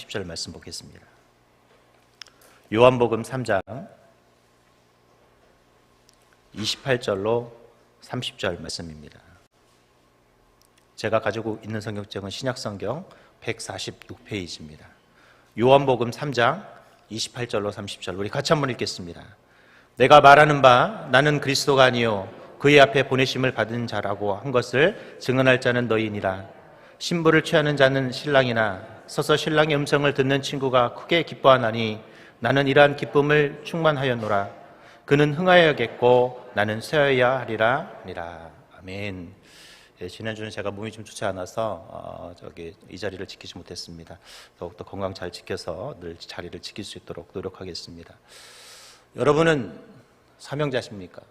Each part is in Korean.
30절 말씀 보겠습니다. 요한복음 3장 28절로 30절 말씀입니다. 제가 가지고 있는 성경책은 신약성경 146페이지입니다. 요한복음 3장 28절로 30절 우리 같이 한번 읽겠습니다. 내가 말하는 바 나는 그리스도가 아니요 그의 앞에 보내심을 받은 자라고 한 것을 증언할 자는 너희니라. 신부를 취하는 자는 신랑이나 서서 신랑의 음성을 듣는 친구가 크게 기뻐하나니 나는 이러한 기쁨을 충만하였노라. 그는 흥하여야겠고 나는 쇠하여야 하리라 아니라. 아멘. 지난주는 제가 몸이 좀 좋지 않아서 이 자리를 지키지 못했습니다. 더욱더 건강 잘 지켜서 늘 자리를 지킬 수 있도록 노력하겠습니다. 여러분은 사명자십니까?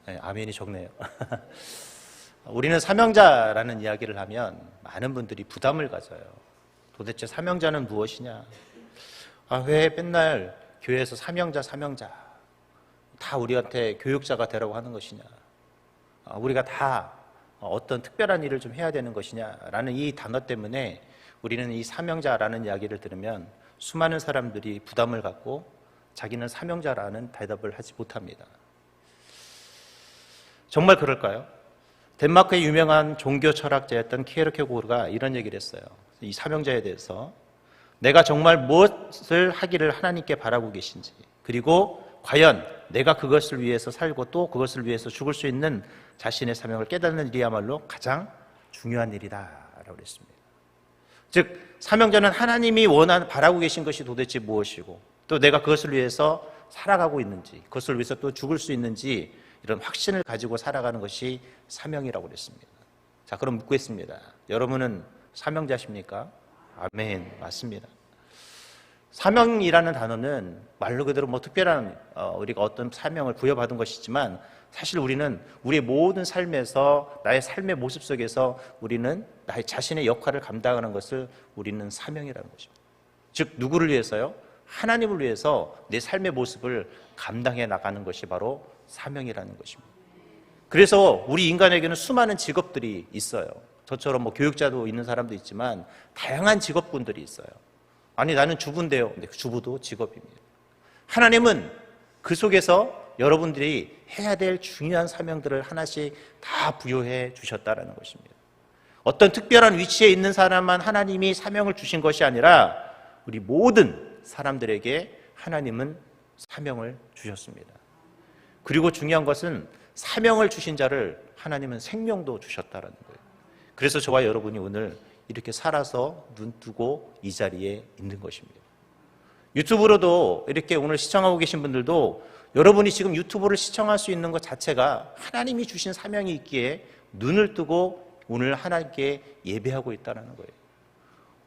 네, 아멘이 적네요. 우리는 사명자라는 이야기를 하면 많은 분들이 부담을 가져요. 도대체 사명자는 무엇이냐? 왜 맨날 교회에서 사명자 다 우리한테 교육자가 되라고 하는 것이냐? 우리가 다 어떤 특별한 일을 좀 해야 되는 것이냐라는 이 단어 때문에 우리는 이 사명자라는 이야기를 들으면 수많은 사람들이 부담을 갖고 자기는 사명자라는 대답을 하지 못합니다. 정말 그럴까요? 덴마크의 유명한 종교 철학자였던 키에르케고르가 이런 얘기를 했어요. 이 사명자에 대해서 내가 정말 무엇을 하기를 하나님께 바라고 계신지, 그리고 과연 내가 그것을 위해서 살고 또 그것을 위해서 죽을 수 있는 자신의 사명을 깨닫는 일이야말로 가장 중요한 일이다라고 했습니다. 즉 사명자는 하나님이 바라고 계신 것이 도대체 무엇이고, 또 내가 그것을 위해서 살아가고 있는지, 그것을 위해서 또 죽을 수 있는지 이런 확신을 가지고 살아가는 것이 사명이라고 그랬습니다. 자, 그럼 묻겠습니다. 여러분은 사명자십니까? 아멘, 맞습니다. 사명이라는 단어는 말로 그대로 특별한 우리가 어떤 사명을 부여받은 것이지만, 사실 우리는 우리의 모든 삶에서, 나의 삶의 모습 속에서 우리는 나의 자신의 역할을 감당하는 것을 우리는 사명이라는 것입니다. 즉 누구를 위해서요? 하나님을 위해서 내 삶의 모습을 감당해 나가는 것이 바로 사명이라는 것입니다. 그래서 우리 인간에게는 수많은 직업들이 있어요. 저처럼 교육자도 있는 사람도 있지만 다양한 직업군들이 있어요. 아니 나는 주부인데요. 근데 주부도 직업입니다. 하나님은 그 속에서 여러분들이 해야 될 중요한 사명들을 하나씩 다 부여해 주셨다는 것입니다. 어떤 특별한 위치에 있는 사람만 하나님이 사명을 주신 것이 아니라 우리 모든 사람들에게 하나님은 사명을 주셨습니다. 그리고 중요한 것은 사명을 주신 자를 하나님은 생명도 주셨다는 거예요. 그래서 저와 여러분이 오늘 이렇게 살아서 눈뜨고 이 자리에 있는 것입니다. 유튜브로도 이렇게 오늘 시청하고 계신 분들도 여러분이 지금 유튜브를 시청할 수 있는 것 자체가 하나님이 주신 사명이 있기에 눈을 뜨고 오늘 하나님께 예배하고 있다는 거예요.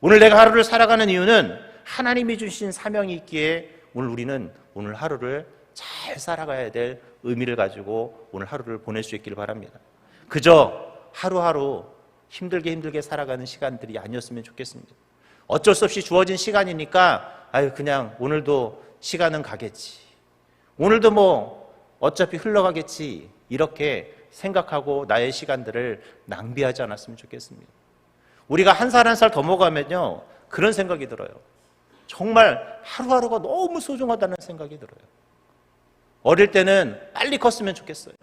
오늘 내가 하루를 살아가는 이유는 하나님이 주신 사명이 있기에 오늘 우리는 오늘 하루를 잘 살아가야 될 의미를 가지고 오늘 하루를 보낼 수 있기를 바랍니다. 그저 하루하루 힘들게 살아가는 시간들이 아니었으면 좋겠습니다. 어쩔 수 없이 주어진 시간이니까 그냥 오늘도 시간은 가겠지, 오늘도 어차피 흘러가겠지, 이렇게 생각하고 나의 시간들을 낭비하지 않았으면 좋겠습니다. 우리가 한 살 한 살 더 먹어가면요 그런 생각이 들어요. 정말 하루하루가 너무 소중하다는 생각이 들어요. 어릴 때는 빨리 컸으면 좋겠어요.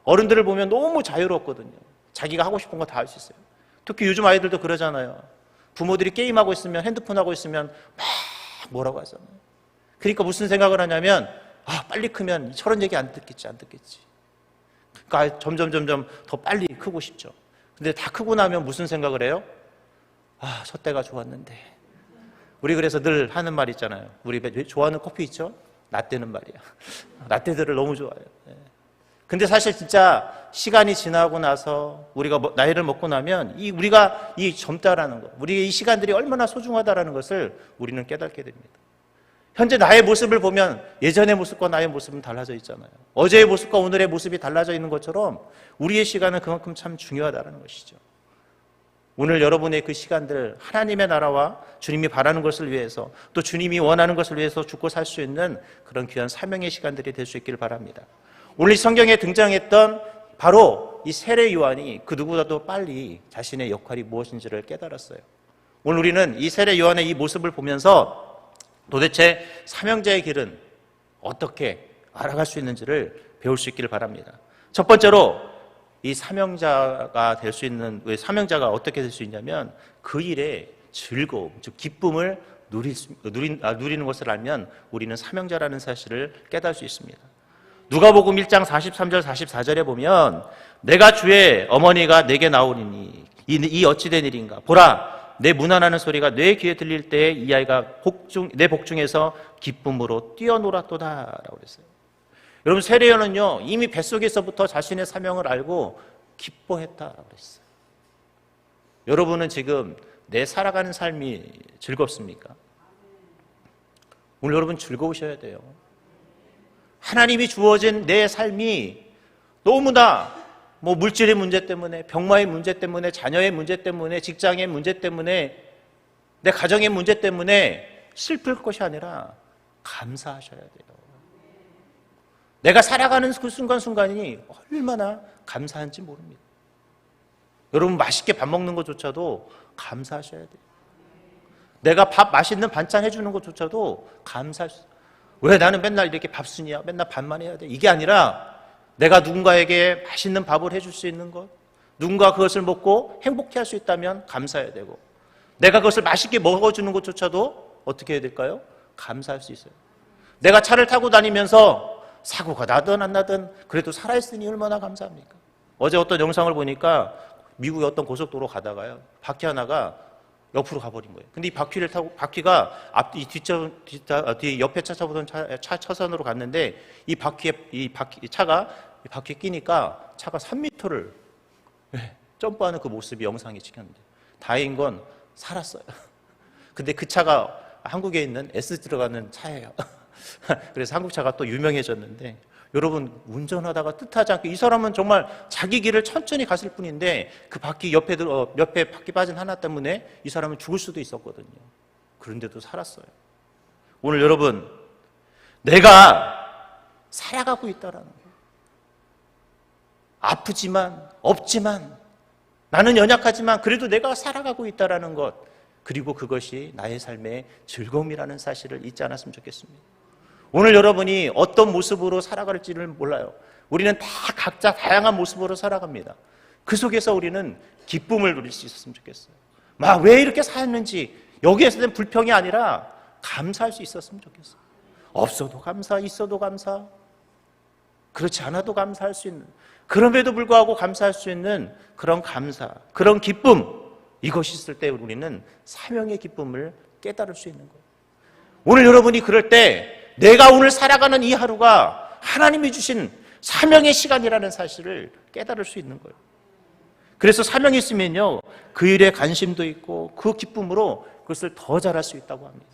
어른들을 보면 너무 자유롭거든요. 자기가 하고 싶은 거 다 할 수 있어요. 특히 요즘 아이들도 그러잖아요. 부모들이 게임하고 있으면, 핸드폰 하고 있으면 막 뭐라고 하잖아요. 그러니까 무슨 생각을 하냐면 빨리 크면 저런 얘기 안 듣겠지. 그러니까 점점 더 빨리 크고 싶죠. 근데 다 크고 나면 무슨 생각을 해요? 저 때가 좋았는데. 우리 그래서 늘 하는 말 있잖아요. 우리 좋아하는 커피 있죠? 라떼는 말이야. 라떼들을 너무 좋아해요. 근데 사실 진짜 시간이 지나고 나서 우리가 나이를 먹고 나면 우리가 이 젊다라는 것, 우리의 이 시간들이 얼마나 소중하다라는 것을 우리는 깨닫게 됩니다. 현재 나의 모습을 보면 예전의 모습과 나의 모습은 달라져 있잖아요. 어제의 모습과 오늘의 모습이 달라져 있는 것처럼 우리의 시간은 그만큼 참 중요하다는 것이죠. 오늘 여러분의 그 시간들, 하나님의 나라와 주님이 바라는 것을 위해서, 또 주님이 원하는 것을 위해서 죽고 살 수 있는 그런 귀한 사명의 시간들이 될 수 있기를 바랍니다. 오늘 성경에 등장했던 바로 이 세례 요한이 그 누구보다도 빨리 자신의 역할이 무엇인지를 깨달았어요. 오늘 우리는 이 세례 요한의 이 모습을 보면서 도대체 사명자의 길은 어떻게 알아갈 수 있는지를 배울 수 있기를 바랍니다. 첫 번째로 이 사명자가 될 수 있는, 왜 사명자가 어떻게 될 수 있냐면 그 일의 즐거움, 즉 기쁨을 누리는 것을 알면 우리는 사명자라는 사실을 깨달을 수 있습니다. 누가복음 1장 43절 44절에 보면 내가 주의 어머니가 내게 나오리니 이 어찌된 일인가 보라 내 문안하는 소리가 내 귀에 들릴 때에 이 아이가 내 복중에서 기쁨으로 뛰어놀았도다 라고 그랬어요. 여러분 세례요한은요 이미 뱃속에서부터 자신의 사명을 알고 기뻐했다라고 그랬어요. 여러분은 지금 내 살아가는 삶이 즐겁습니까? 오늘 여러분 즐거우셔야 돼요. 하나님이 주어진 내 삶이 너무나 물질의 문제 때문에, 병마의 문제 때문에, 자녀의 문제 때문에, 직장의 문제 때문에, 내 가정의 문제 때문에 슬플 것이 아니라 감사하셔야 돼요. 내가 살아가는 그 순간순간이 얼마나 감사한지 모릅니다. 여러분 맛있게 밥 먹는 것조차도 감사하셔야 돼요. 내가 맛있는 반찬 해주는 것조차도 감사하셔야 돼요. 왜 나는 맨날 이렇게 밥순이야? 맨날 밥만 해야 돼? 이게 아니라 내가 누군가에게 맛있는 밥을 해줄 수 있는 것, 누군가 그것을 먹고 행복해 할 수 있다면 감사해야 되고, 내가 그것을 맛있게 먹어주는 것조차도 어떻게 해야 될까요? 감사할 수 있어요. 내가 차를 타고 다니면서 사고가 나든 안 나든 그래도 살아있으니 얼마나 감사합니까? 어제 어떤 영상을 보니까 미국의 어떤 고속도로 가다가요 바퀴 하나가 옆으로 가버린 거예요. 근데 이 바퀴를 타고 바퀴가 뒤 옆에 차차보던 차 차선으로 갔는데 이 차가 바퀴에 끼니까 차가 3m를 점프하는 그 모습이 영상에 찍혔는데 다행인 건 살았어요. 근데 그 차가 한국에 있는 S 들어가는 차예요. 그래서 한국 차가 또 유명해졌는데 여러분 운전하다가 뜻하지 않게 이 사람은 정말 자기 길을 천천히 갔을 뿐인데 그 바퀴 옆에 바퀴 빠진 하나 때문에 이 사람은 죽을 수도 있었거든요. 그런데도 살았어요. 오늘 여러분 내가 살아가고 있다라는 거예요. 아프지만 없지만 나는 연약하지만 그래도 내가 살아가고 있다라는 것, 그리고 그것이 나의 삶의 즐거움이라는 사실을 잊지 않았으면 좋겠습니다. 오늘 여러분이 어떤 모습으로 살아갈지를 몰라요. 우리는 다 각자 다양한 모습으로 살아갑니다. 그 속에서 우리는 기쁨을 누릴 수 있었으면 좋겠어요. 왜 이렇게 살았는지 여기에서 된 불평이 아니라 감사할 수 있었으면 좋겠어요. 없어도 감사, 있어도 감사, 그렇지 않아도 감사할 수 있는, 그럼에도 불구하고 감사할 수 있는 그런 감사, 그런 기쁨, 이것이 있을 때 우리는 사명의 기쁨을 깨달을 수 있는 거예요. 오늘 여러분이 그럴 때 내가 오늘 살아가는 이 하루가 하나님이 주신 사명의 시간이라는 사실을 깨달을 수 있는 거예요. 그래서 사명이 있으면요 그 일에 관심도 있고 그 기쁨으로 그것을 더 잘할 수 있다고 합니다.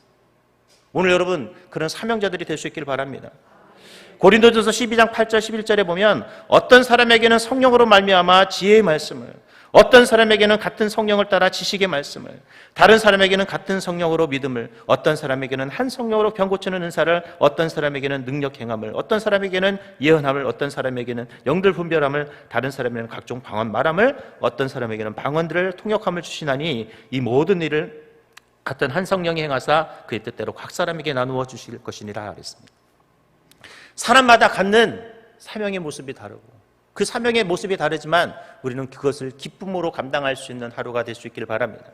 오늘 여러분 그런 사명자들이 될 수 있기를 바랍니다. 고린도전서 12장 8절 11절에 보면 어떤 사람에게는 성령으로 말미암아 지혜의 말씀을, 어떤 사람에게는 같은 성령을 따라 지식의 말씀을, 다른 사람에게는 같은 성령으로 믿음을, 어떤 사람에게는 한 성령으로 병고치는 은사를, 어떤 사람에게는 능력 행함을, 어떤 사람에게는 예언함을, 어떤 사람에게는 영들 분별함을, 다른 사람에게는 각종 방언 말함을, 어떤 사람에게는 방언들을 통역함을 주시나니 이 모든 일을 같은 한 성령이 행하사 그의 뜻대로 각 사람에게 나누어 주실 것이니라 그랬습니다. 사람마다 갖는 사명의 모습이 다르고 그 사명의 모습이 다르지만 우리는 그것을 기쁨으로 감당할 수 있는 하루가 될 수 있기를 바랍니다.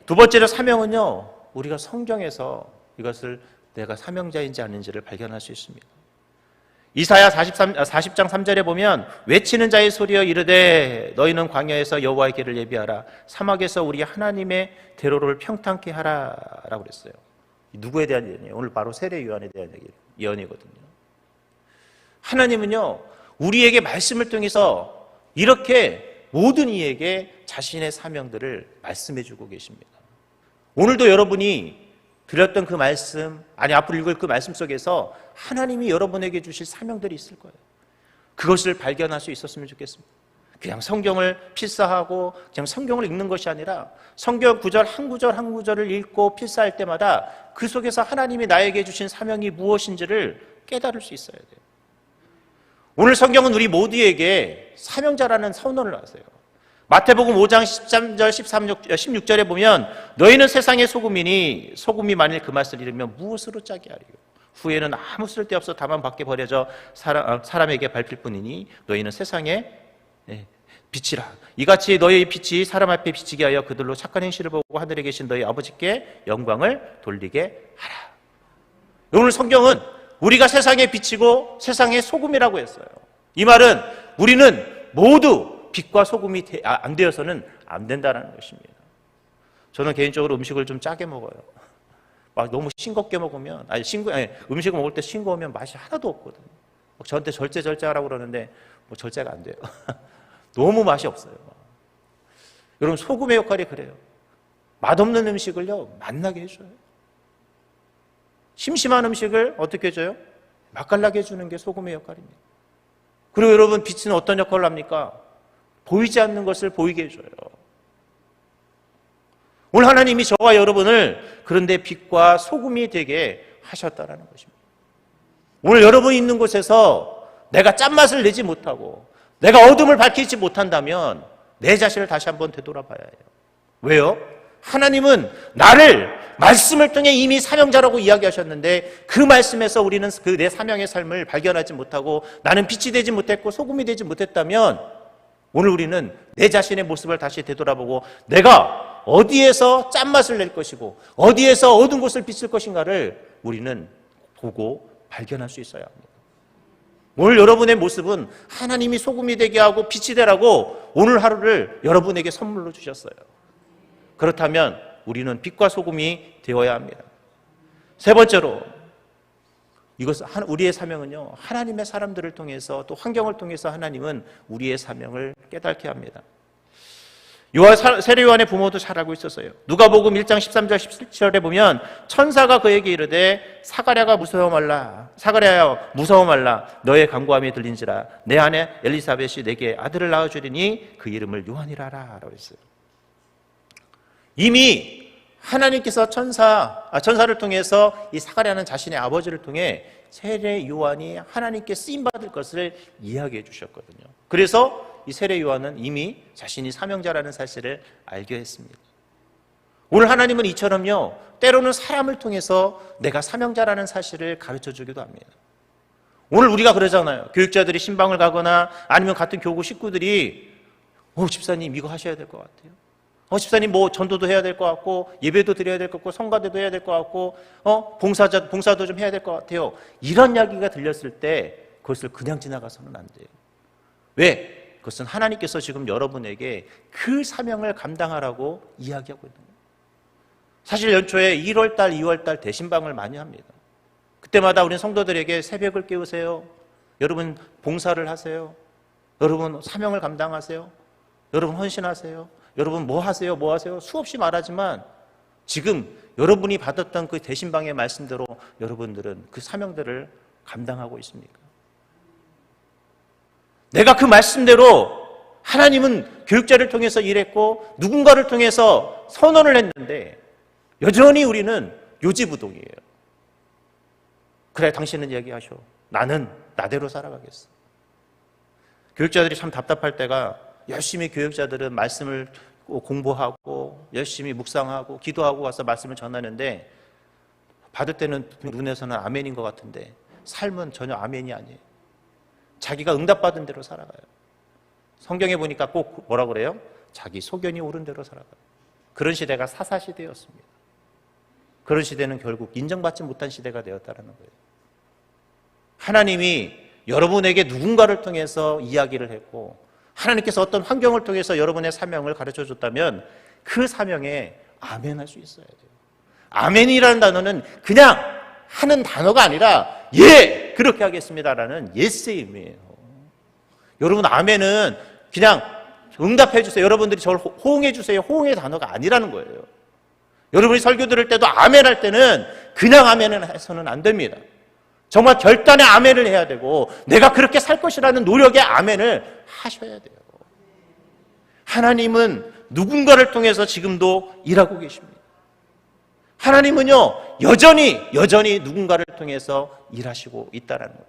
두 번째로 사명은요 우리가 성경에서 이것을 내가 사명자인지 아닌지를 발견할 수 있습니다. 이사야 40장 3절에 보면 외치는 자의 소리여 이르되 너희는 광야에서 여호와의 길을 예비하라, 사막에서 우리 하나님의 대로를 평탄케 하라 라고 그랬어요. 누구에 대한 예언이에요? 오늘 바로 세례 요한에 대한 예언이거든요. 하나님은요 우리에게 말씀을 통해서 이렇게 모든 이에게 자신의 사명들을 말씀해 주고 계십니다. 오늘도 여러분이 들었던 그 말씀, 앞으로 읽을 그 말씀 속에서 하나님이 여러분에게 주실 사명들이 있을 거예요. 그것을 발견할 수 있었으면 좋겠습니다. 그냥 성경을 필사하고 그냥 성경을 읽는 것이 아니라 성경 구절 한 구절 한 구절을 읽고 필사할 때마다 그 속에서 하나님이 나에게 주신 사명이 무엇인지를 깨달을 수 있어야 돼요. 오늘 성경은 우리 모두에게 사명자라는 선언을 하세요. 마태복음 5장 13절 16절에 보면 너희는 세상의 소금이니 소금이 만일 그 맛을 잃으면 무엇으로 짜게 하리요. 후에는 아무 쓸데없어 다만 밖에 버려져 사람에게 밟힐 뿐이니 너희는 세상의 빛이라. 이같이 너희의 빛이 사람 앞에 비치게 하여 그들로 착한 행실을 보고 하늘에 계신 너희 아버지께 영광을 돌리게 하라. 오늘 성경은 우리가 세상의 빛이고 세상의 소금이라고 했어요. 이 말은 우리는 모두 빛과 소금이 안 되어서는 안 된다는 것입니다. 저는 개인적으로 음식을 좀 짜게 먹어요. 막 너무 싱겁게 먹으면, 음식을 먹을 때 싱거우면 맛이 하나도 없거든요. 저한테 절제하라고 그러는데 뭐 절제가 안 돼요. 너무 맛이 없어요. 여러분, 소금의 역할이 그래요. 맛없는 음식을요, 맛나게 해줘요. 심심한 음식을 어떻게 해줘요? 맛깔나게 해주는 게 소금의 역할입니다. 그리고 여러분, 빛은 어떤 역할을 합니까? 보이지 않는 것을 보이게 해줘요. 오늘 하나님이 저와 여러분을 그런데 빛과 소금이 되게 하셨다라는 것입니다. 오늘 여러분이 있는 곳에서 내가 짠맛을 내지 못하고 내가 어둠을 밝히지 못한다면 내 자신을 다시 한번 되돌아봐야 해요. 왜요? 하나님은 나를 말씀을 통해 이미 사명자라고 이야기하셨는데 그 말씀에서 우리는 그 내 사명의 삶을 발견하지 못하고 나는 빛이 되지 못했고 소금이 되지 못했다면 오늘 우리는 내 자신의 모습을 다시 되돌아보고 내가 어디에서 짠맛을 낼 것이고 어디에서 어두운 곳을 비칠 것인가를 우리는 보고 발견할 수 있어야 합니다. 오늘 여러분의 모습은 하나님이 소금이 되게 하고 빛이 되라고 오늘 하루를 여러분에게 선물로 주셨어요. 그렇다면 우리는 빛과 소금이 되어야 합니다. 세 번째로 우리의 사명은요, 하나님의 사람들을 통해서 또 환경을 통해서 하나님은 우리의 사명을 깨닫게 합니다. 세례 요한의 부모도 잘 알고 있었어요. 누가복음 1장 13절 17절에 보면 천사가 그에게 이르되 사가랴야 무서워 말라 너의 간구함이 들린지라 내 아내 엘리사벳이 내게 아들을 낳아주리니 그 이름을 요한이라라 라고 했어요. 이미 하나님께서 천사를 통해서 이 사가랴는 자신의 아버지를 통해 세례 요한이 하나님께 쓰임받을 것을 이야기해 주셨거든요. 그래서 이 세례 요한은 이미 자신이 사명자라는 사실을 알게 했습니다. 오늘 하나님은 이처럼요, 때로는 사람을 통해서 내가 사명자라는 사실을 가르쳐 주기도 합니다. 오늘 우리가 그러잖아요. 교육자들이 신방을 가거나 아니면 같은 교구 식구들이 집사님 이거 하셔야 될 것 같아요. 집사님 뭐 전도도 해야 될 것 같고 예배도 드려야 될 것 같고 성가대도 해야 될 것 같고 봉사도 좀 해야 될 것 같아요. 이런 이야기가 들렸을 때 그것을 그냥 지나가서는 안 돼요. 왜? 그것은 하나님께서 지금 여러분에게 그 사명을 감당하라고 이야기하고 있는 거예요. 사실 연초에 1월달, 2월달 대신방을 많이 합니다. 그때마다 우리는 성도들에게 새벽을 깨우세요. 여러분 봉사를 하세요. 여러분 사명을 감당하세요. 여러분 헌신하세요. 여러분 뭐 하세요? 수없이 말하지만 지금 여러분이 받았던 그 대신방의 말씀대로 여러분들은 그 사명들을 감당하고 있습니까? 내가 그 말씀대로 하나님은 교육자를 통해서 일했고 누군가를 통해서 선언을 했는데 여전히 우리는 요지부동이에요. 그래, 당신은 얘기하셔. 나는 나대로 살아가겠어. 교육자들이 참 답답할 때가 열심히 교육자들은 말씀을 공부하고 열심히 묵상하고 기도하고 와서 말씀을 전하는데 받을 때는 눈에서는 아멘인 것 같은데 삶은 전혀 아멘이 아니에요. 자기가 응답받은 대로 살아가요. 성경에 보니까 꼭 뭐라 그래요? 자기 소견이 옳은 대로 살아가요. 그런 시대가 사사시대였습니다. 그런 시대는 결국 인정받지 못한 시대가 되었다는 거예요. 하나님이 여러분에게 누군가를 통해서 이야기를 했고 하나님께서 어떤 환경을 통해서 여러분의 사명을 가르쳐 줬다면 그 사명에 아멘할 수 있어야 돼요. 아멘이라는 단어는 그냥 하는 단어가 아니라 예! 그렇게 하겠습니다라는 예스의 의미예요. 여러분 아멘은 그냥 응답해 주세요. 여러분들이 저를 호응해 주세요. 호응의 단어가 아니라는 거예요. 여러분이 설교 들을 때도 아멘 할 때는 그냥 아멘을 해서는 안 됩니다. 정말 결단의 아멘을 해야 되고 내가 그렇게 살 것이라는 노력의 아멘을 하셔야 돼요. 하나님은 누군가를 통해서 지금도 일하고 계십니다. 하나님은요 여전히 누군가를 통해서 일하시고 있다는 거예요.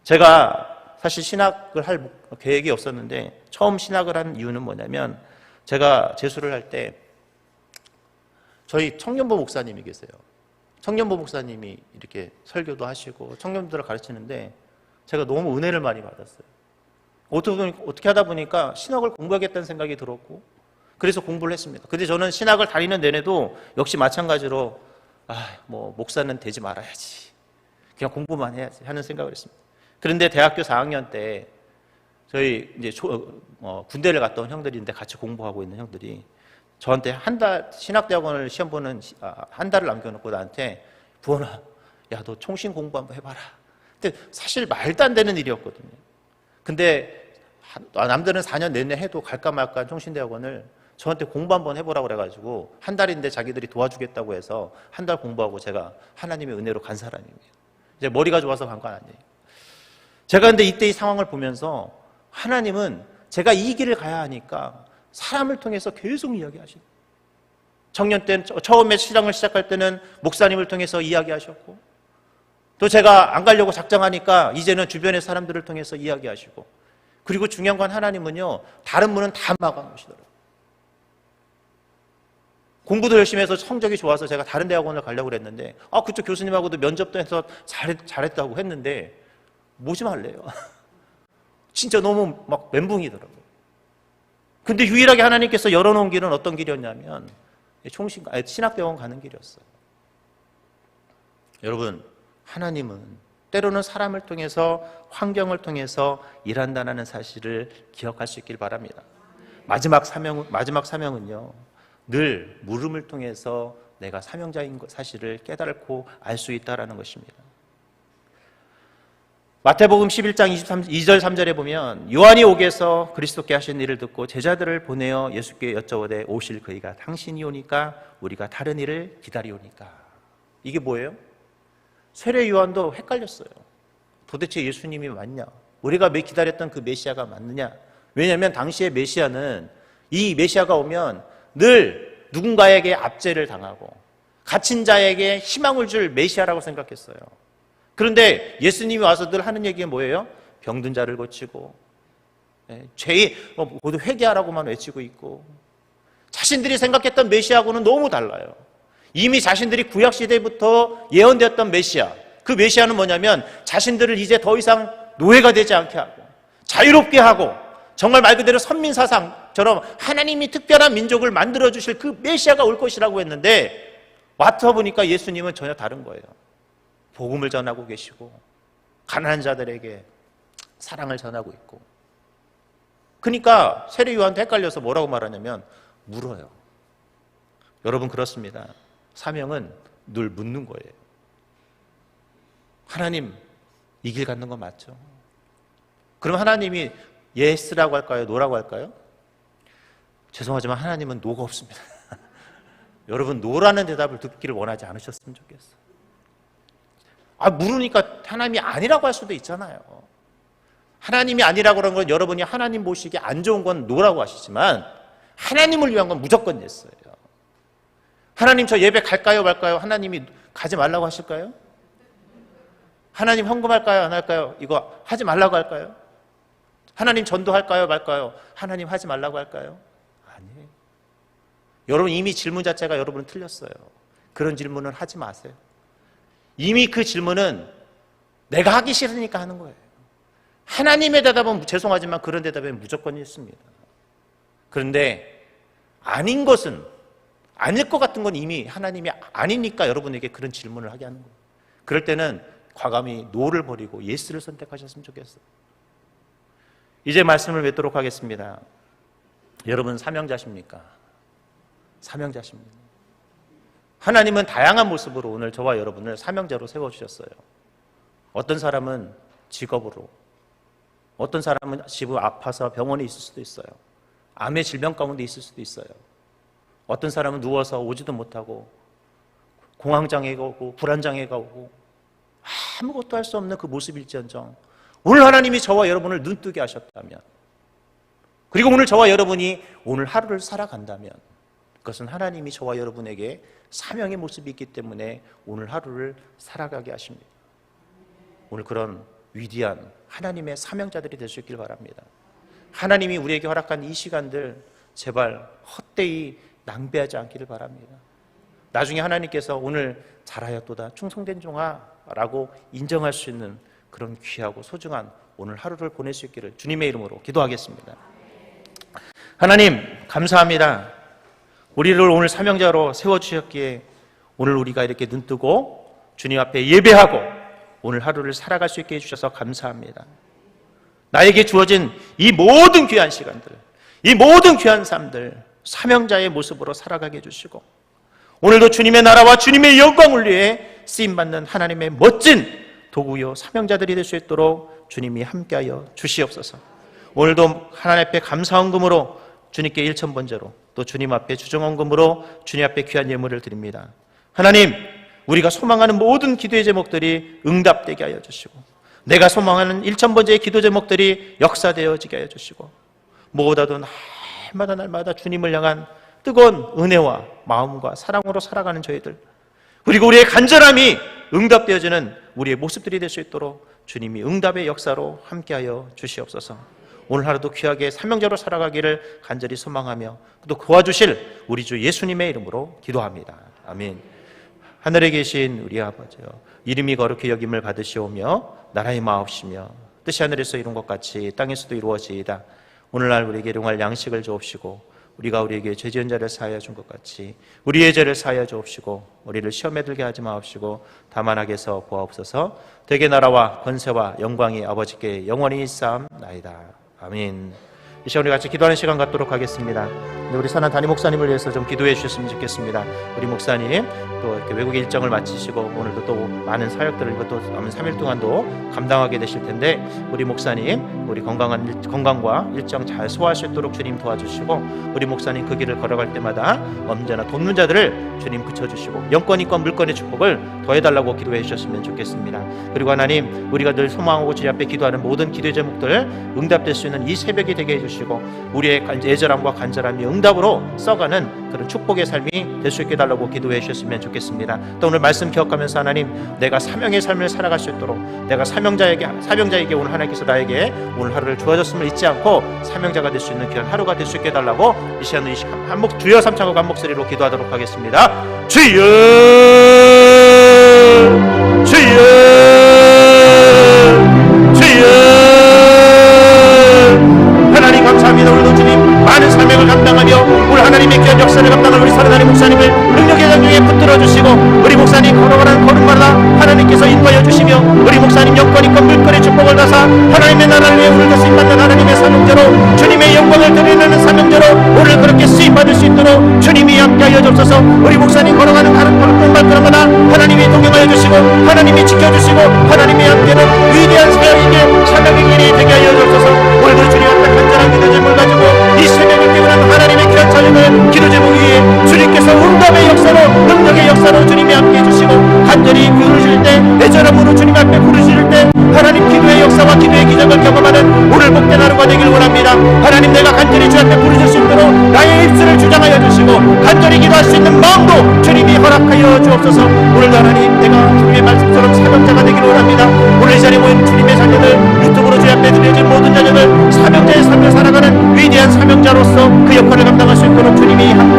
제가 사실 신학을 할 계획이 없었는데 처음 신학을 한 이유는 뭐냐면 제가 재수를 할 때 저희 청년부 목사님이 계세요. 청년부 목사님이 이렇게 설교도 하시고 청년들을 가르치는데 제가 너무 은혜를 많이 받았어요. 어떻게 하다 보니까 신학을 공부하겠다는 생각이 들었고 그래서 공부를 했습니다. 근데 저는 신학을 다니는 내내도 역시 마찬가지로 뭐 목사는 되지 말아야지. 그냥 공부만 해야지 하는 생각을 했습니다. 그런데 대학교 4학년 때 저희 이제 군대를 갔다 온 형들인데 같이 공부하고 있는 형들이 저한테 한 달 신학대학원을 시험 보는 한 달을 남겨놓고 나한테 부원아, 야 너 총신 공부 한번 해봐라. 근데 사실 말도 안 되는 일이었거든요. 근데 남들은 4년 내내 해도 갈까 말까 한 총신대학원을 저한테 공부 한번 해보라고 그래가지고 한 달인데 자기들이 도와주겠다고 해서 한 달 공부하고 제가 하나님의 은혜로 간 사람입니다. 이제 머리가 좋아서 간 건 아니에요. 제가 근데 이때 이 상황을 보면서 하나님은 제가 이 길을 가야 하니까 사람을 통해서 계속 이야기하시고 청년 때 처음에 신앙을 시작할 때는 목사님을 통해서 이야기하셨고 또 제가 안 가려고 작정하니까 이제는 주변의 사람들을 통해서 이야기하시고 그리고 중요한 건 하나님은요 다른 문은 다 막아놓으시더라고요. 공부도 열심히 해서 성적이 좋아서 제가 다른 대학원을 가려고 그랬는데 그쪽 교수님하고도 면접도 해서 잘했다고 했는데 뭐지 말래요. 진짜 너무 막 멘붕이더라고요. 근데 유일하게 하나님께서 열어놓은 길은 어떤 길이었냐면 신학대학원 가는 길이었어요. 여러분, 하나님은 때로는 사람을 통해서 환경을 통해서 일한다는 사실을 기억할 수 있길 바랍니다. 마지막 사명은요 늘 물음을 통해서 내가 사명자인 사실을 깨닫고 알 수 있다는 것입니다. 마태복음 11장 2절 3절에 보면 요한이 옥에서 그리스도께 하신 일을 듣고 제자들을 보내어 예수께 여쭤오되 오실 그이가 당신이 오니까 우리가 다른 일을 기다리오니까. 이게 뭐예요? 세례 요한도 헷갈렸어요. 도대체 예수님이 맞냐? 우리가 기다렸던 그 메시아가 맞느냐? 왜냐하면 당시의 메시아는 이 메시아가 오면 늘 누군가에게 압제를 당하고 갇힌 자에게 희망을 줄 메시아라고 생각했어요. 그런데 예수님이 와서 늘 하는 얘기가 뭐예요? 병든 자를 고치고 죄의 모두 회개하라고만 외치고 있고 자신들이 생각했던 메시아하고는 너무 달라요. 이미 자신들이 구약시대부터 예언되었던 메시아, 그 메시아는 뭐냐면 자신들을 이제 더 이상 노예가 되지 않게 하고 자유롭게 하고 정말 말 그대로 선민사상처럼 하나님이 특별한 민족을 만들어주실 그 메시아가 올 것이라고 했는데 와서 보니까 예수님은 전혀 다른 거예요. 복음을 전하고 계시고 가난한 자들에게 사랑을 전하고 있고 그러니까 세례 요한한테 헷갈려서 뭐라고 말하냐면 물어요. 여러분 그렇습니다. 사명은 늘 묻는 거예요. 하나님 이 길 갖는 거 맞죠? 그럼 하나님이 예스라고 할까요? 노라고 할까요? 죄송하지만 하나님은 노가 없습니다. 여러분 노라는 대답을 듣기를 원하지 않으셨으면 좋겠어요. 물으니까 하나님이 아니라고 할 수도 있잖아요. 하나님이 아니라고 그런 건 여러분이 하나님 보시기에 안 좋은 건 노라고 하시지만 하나님을 위한 건 무조건 예스예요. 하나님 저 예배 갈까요 말까요? 하나님이 가지 말라고 하실까요? 하나님 헌금할까요 안 할까요? 이거 하지 말라고 할까요? 하나님 전도할까요 말까요? 하나님 하지 말라고 할까요? 아니에요. 여러분 이미 질문 자체가 여러분은 틀렸어요. 그런 질문은 하지 마세요. 이미 그 질문은 내가 하기 싫으니까 하는 거예요. 하나님의 대답은 죄송하지만 그런 대답에 무조건이 있습니다. 그런데 아닌 것은 아닐 것 같은 건 이미 하나님이 아니니까 여러분에게 그런 질문을 하게 하는 거예요. 그럴 때는 과감히 노를 버리고 예스를 선택하셨으면 좋겠어요. 이제 말씀을 맺도록 하겠습니다. 여러분 사명자십니까? 사명자십니다. 하나님은 다양한 모습으로 오늘 저와 여러분을 사명자로 세워주셨어요. 어떤 사람은 직업으로, 어떤 사람은 집을 아파서 병원에 있을 수도 있어요. 암의 질병 가운데 있을 수도 있어요. 어떤 사람은 누워서 오지도 못하고 공황장애가 오고 불안장애가 오고 아무것도 할 수 없는 그 모습일지언정 오늘 하나님이 저와 여러분을 눈뜨게 하셨다면 그리고 오늘 저와 여러분이 오늘 하루를 살아간다면 그것은 하나님이 저와 여러분에게 사명의 모습이 있기 때문에 오늘 하루를 살아가게 하십니다. 오늘 그런 위대한 하나님의 사명자들이 될 수 있길 바랍니다. 하나님이 우리에게 허락한 이 시간들 제발 헛되이 낭비하지 않기를 바랍니다. 나중에 하나님께서 오늘 잘하였도다 충성된 종아라고 인정할 수 있는 그런 귀하고 소중한 오늘 하루를 보낼 수 있기를 주님의 이름으로 기도하겠습니다. 하나님 감사합니다. 우리를 오늘 사명자로 세워주셨기에 오늘 우리가 이렇게 눈뜨고 주님 앞에 예배하고 오늘 하루를 살아갈 수 있게 해주셔서 감사합니다. 나에게 주어진 이 모든 귀한 시간들, 이 모든 귀한 삶들 사명자의 모습으로 살아가게 해주시고 오늘도 주님의 나라와 주님의 영광을 위해 쓰임받는 하나님의 멋진 도구요 사명자들이 될 수 있도록 주님이 함께하여 주시옵소서. 오늘도 하나님 앞에 감사헌금으로 주님께 일천번제로 또 주님 앞에 주정헌금으로 주님 앞에 귀한 예물을 드립니다. 하나님, 우리가 소망하는 모든 기도의 제목들이 응답되게 하여 주시고 내가 소망하는 일천번제의 기도 제목들이 역사되어지게 하여 주시고 무엇보다도 날마다 주님을 향한 뜨거운 은혜와 마음과 사랑으로 살아가는 저희들 그리고 우리의 간절함이 응답되어지는 우리의 모습들이 될 수 있도록 주님이 응답의 역사로 함께하여 주시옵소서. 오늘 하루도 귀하게 사명자로 살아가기를 간절히 소망하며 또 도와주실 우리 주 예수님의 이름으로 기도합니다. 아멘. 하늘에 계신 우리 아버지여, 이름이 거룩히 여김을 받으시오며 나라의 마옵시며 뜻이 하늘에서 이룬 것 같이 땅에서도 이루어지이다. 오늘날 우리에게 일용할 양식을 주옵시고 우리가 우리에게 죄 지은 자를 사하여 준 것 같이 우리의 죄를 사하여 주옵시고 우리를 시험에 들게 하지 마옵시고 다만 악에서 구하옵소서. 대개 나라와 권세와 영광이 아버지께 영원히 있사옵나이다. 아멘. 이 시간 우리 같이 기도하는 시간 갖도록 하겠습니다. 우리 선한 담임 목사님을 위해서 좀 기도해 주셨으면 좋겠습니다. 우리 목사님 또 이렇게 외국 일정을 마치시고 오늘도 또 많은 사역들을 이것도 남은 3일 동안도 감당하게 되실 텐데 우리 목사님 우리 건강과 일정 잘 소화할 수 있도록 주님 도와주시고 우리 목사님 그 길을 걸어갈 때마다 언제나 돕는 자들을 주님 붙여주시고 영권이권 물권의 축복을 더해달라고 기도해 주셨으면 좋겠습니다. 그리고 하나님 우리가 늘 소망하고 주님 앞에 기도하는 모든 기도의 제목들 응답될 수 있는 이 새벽이 되게 해주시고 우리의 애절함과 간절함이 응답으로 써가는 그런 축복의 삶이 될 수 있게 달라고 기도해 주셨으면 좋겠습니다. 또 오늘 말씀 기억하면서 하나님 내가 사명의 삶을 살아갈 수 있도록 내가 사명자에게 오늘 하나님께서 나에게 오늘 하루를 주어졌음을 잊지 않고 사명자가 될 수 있는 귀한 하루가 될 수 있게 해달라고 이 시간 주여 삼창과 한 목소리로 기도하도록 하겠습니다. 주여 주여 주여. 하나님 감사합니다. 오늘도 주님 많은 사명을 감당하며 오늘 하나님의 귀한 역사를 감당할 우리 사랑하는 목사님을 능력의 장중에 붙들어 주시고 우리 목사님 걸어가는 걸음마다 하나님께서 인도하여 주시며 우리 목사님 영권이권 물권의 축복을 다사 하나님의 나라를 위해 오늘도 쓰임받는 하나님의 사명자로 주님의 영광을 드리는 사명자로 오늘 그렇게 쓰임받을 수 있도록 주님이 함께하여 주옵소서. 우리 목사님 걸어가는 걸음마다 하나님이 동행하여 주시고 하나님이 지켜주시고 하나님이 함께는 위대한 사역에게 사명의 길이 되게 하여 주옵소서. 오늘도 주님 앞에 간절한 기도 제목을 가지고 이 새벽을 깨우는 하나님의 귀한 찬양을 기도 제목 위에 주님께서 응답의 역사로 능력의 역사로 주님이 함께해 주시고 간절히 부르실 때 애절함으로 주님 앞에 부르실 때 하나님 기도의 역사와 기도의 기적을 경험하는 오늘 복된 하루가 되길 원합니다. 하나님 내가 간절히 주 앞에 부르실 수 있도록 나의 입술을 주장하여 주시고 간절히 기도할 수 있는 마음도 주님이 허락하여 주옵소서. 오늘도 하나님 내가 주님의 말씀처럼 사명자가 되길 원합니다. 오늘 이 자리에 모인 주님의 자녀들 유튜브로 주 앞에 드려진 모든 자녀들 사명자의 삶을 살아가는 위대한 사명자로서 그 역할을 감당할 수 있도록 주님이 함께